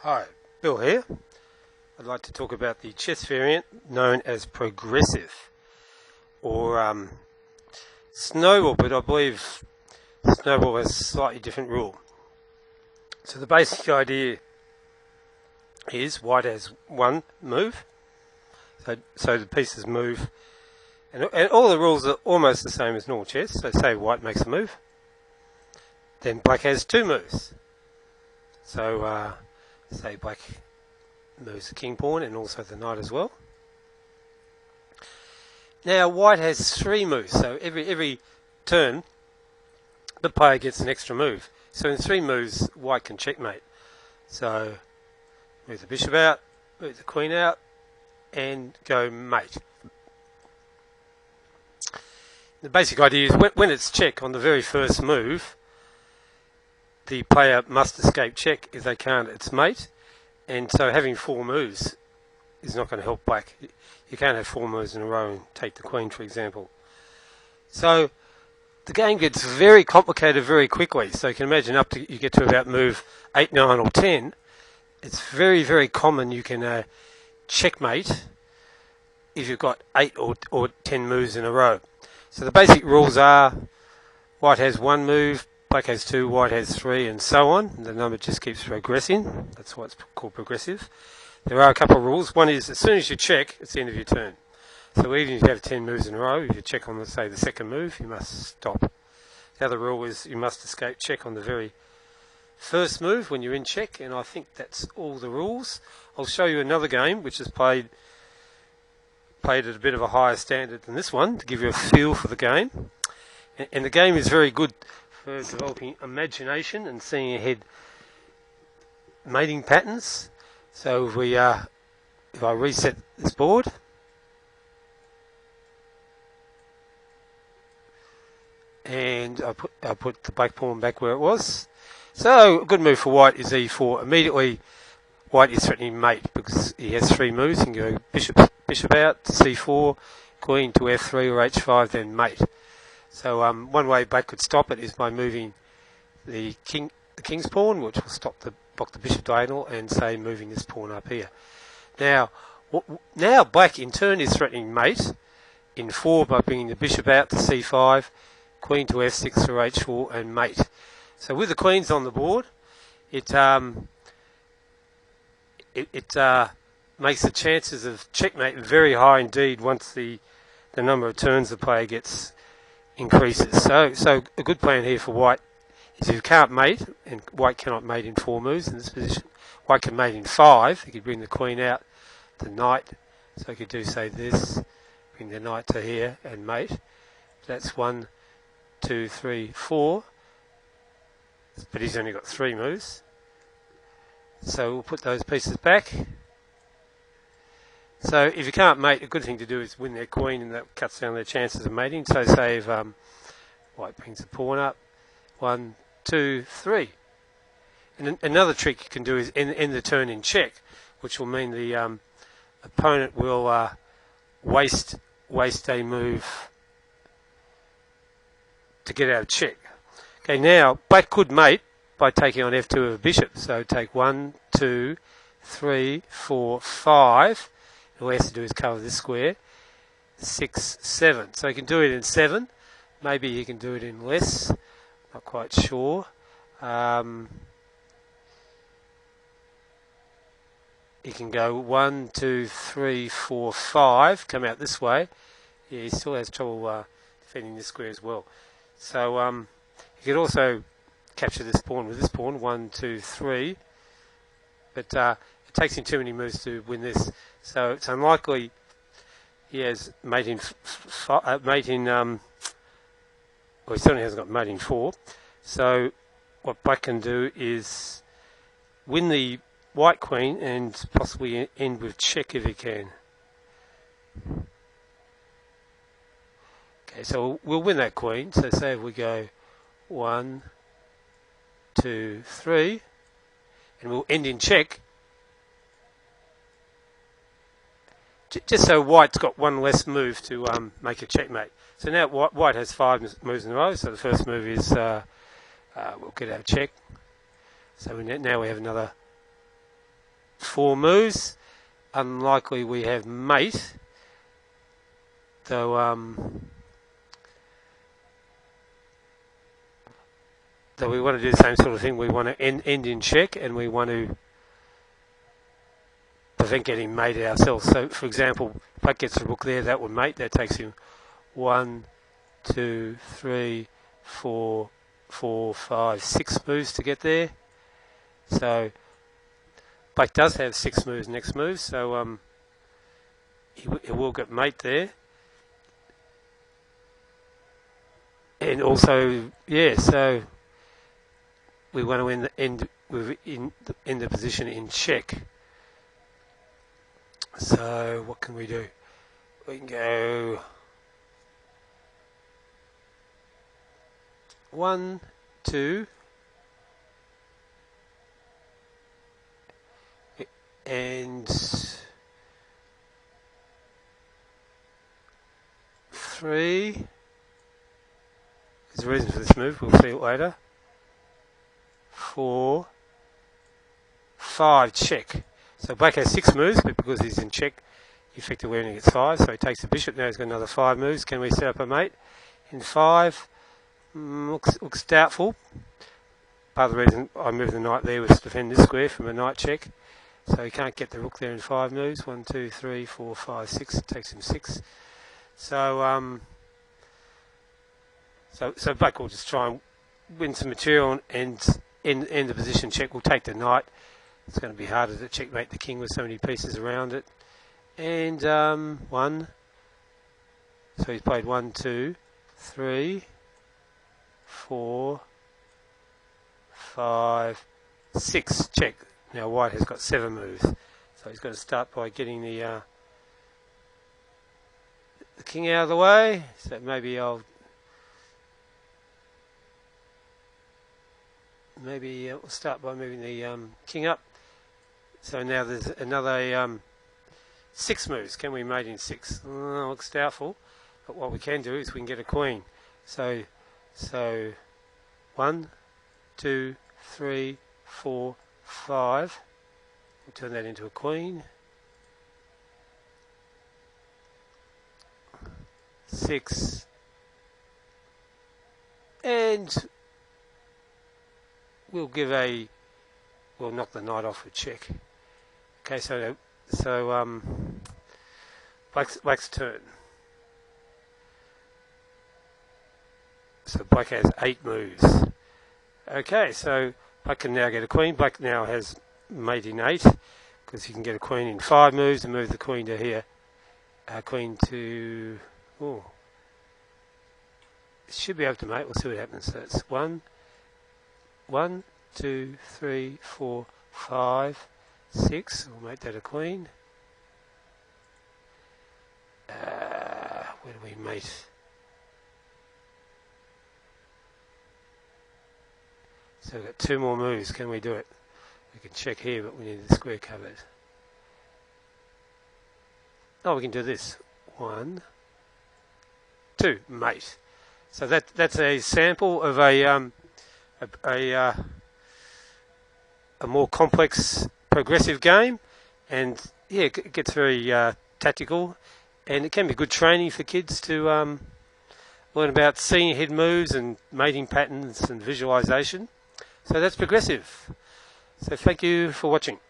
Hi, Bill here. I'd like to talk about the chess variant known as progressive or snowball, but I believe snowball has a slightly different rule. So the basic idea is white has one move, so the pieces move, and all the rules are almost the same as normal chess. So say white makes a move, then black has two moves. So say black moves the king pawn and also the knight as well. Now white has three moves, so every turn the player gets an extra move. So in three moves white can checkmate. So move the bishop out, move the queen out, and go mate. The basic idea is when it's check on the very first move, the player must escape check. If they can't, it's mate. And so having four moves is not going to help black. You can't have four moves in a row and take the queen, for example. So the game gets very complicated very quickly. So you can imagine up to you get to about move 8, 9 or 10. It's very, very common you can checkmate if you've got 8 or 10 moves in a row. So the basic rules are white has one move, black has two, white has three, and so on. The number just keeps progressing. That's why it's called progressive. There are a couple of rules. One is as soon as you check, it's the end of your turn. So even if you have 10 moves in a row, if you check on, say, the second move, you must stop. The other rule is you must escape check on the very first move when you're in check, and I think that's all the rules. I'll show you another game which is played at a bit of a higher standard than this one to give you a feel for the game. And the game is very good for developing imagination and seeing ahead mating patterns. So if I reset this board, and I put the black pawn back where it was. So a good move for white is e4. Immediately white is threatening mate because he has three moves. He can go bishop out to c4, queen to f3 or h5, then mate. So one way black could stop it is by moving the king's pawn, which will block the bishop diagonal, and say moving this pawn up here. Now black in turn is threatening mate in 4 by bringing the bishop out to c5, queen to f6 or h4, and mate. So with the queens on the board, it makes the chances of checkmate very high indeed once the number of turns the player gets increases. So a good plan here for white is if you can't mate, and white cannot mate in 4 moves in this position, white can mate in 5. He could bring the queen out, the knight, so he could do, say, this, bring the knight to here and mate. That's 1, 2, 3, 4. But he's only got 3 moves. So we'll put those pieces back. So if you can't mate, a good thing to do is win their queen, and that cuts down their chances of mating. So say if white brings the pawn up, 1, 2, 3. And another trick you can do is end the turn in check, which will mean the opponent will waste a move to get out of check. Okay, now black could mate by taking on f2 of a bishop. So take 1, 2, 3, 4, 5. All he has to do is cover this square. 6, 7. So he can do it in 7. Maybe he can do it in less. Not quite sure. He can go 1, 2, 3, 4, 5. Come out this way. Yeah, he still has trouble defending this square as well. So he could also capture this pawn with this pawn. 1, 2, 3. But it takes him too many moves to win this. So it's unlikely he has mate in well, he certainly hasn't got mate in 4. So what black can do is win the white queen and possibly end with check if he can. Okay, so we'll win that queen. So say if we go 1, 2, 3, and we'll end in check. Just so white's got one less move to make a checkmate. So now white has 5 moves in a row. So the first move is we'll get our check. So now we have another 4 moves. Unlikely we have mate, though we want to do the same sort of thing. We want to end in check, and we want to prevent getting mated ourselves. So, for example, if Black gets the rook there, that would mate. That takes him 1, 2, 3, 4, 5, 6 moves to get there. So Black does have 6 moves next move, so he will get mate there. And also, yeah, so we want to end the position in check. So what can we do? We can go 1, 2, and 3. There's a reason for this move, we'll see it later. 4, 5, check. So Black has 6 moves, but because he's in check, he effectively only gets 5, so he takes the bishop. Now he's got another 5 moves. Can we set up a mate in 5? Looks doubtful. Part of the reason I moved the knight there was to defend this square from a knight check. So he can't get the rook there in 5 moves. 1, 2, 3, 4, 5, 6. It takes him 6. So so Black will just try and win some material and end the position check. We'll take the knight. It's going to be harder to checkmate the king with so many pieces around it. And 1. So he's played 1, 2, 3, 4, 5, 6. Check. Now White has got 7 moves. So he's got to start by getting the king out of the way. So maybe we'll start by moving the king up. So now there's another 6 moves. Can we mate in 6? Looks doubtful. But what we can do is we can get a queen. So 1, 2, 3, 4, 5. We'll turn that into a queen. 6. And we'll knock the knight off with check. Okay, so Black's turn. So Black has 8 moves. Okay, so Black can now get a queen. Black now has mate in 8 because he can get a queen in 5 moves and move the queen to here. Queen to... Oh. Should be able to mate. We'll see what happens. So it's 1, 2, 3, 4, 5, 6. We'll make that a queen. Where do we mate? So we've got 2 more moves. Can we do it? We can check here, but we need the square covered. Oh, we can do this. 1, 2, mate. So that's a sample of a more complex progressive game, and yeah, it gets very tactical, and it can be good training for kids to learn about seeing ahead moves and mating patterns and visualization. So that's progressive. So thank you for watching.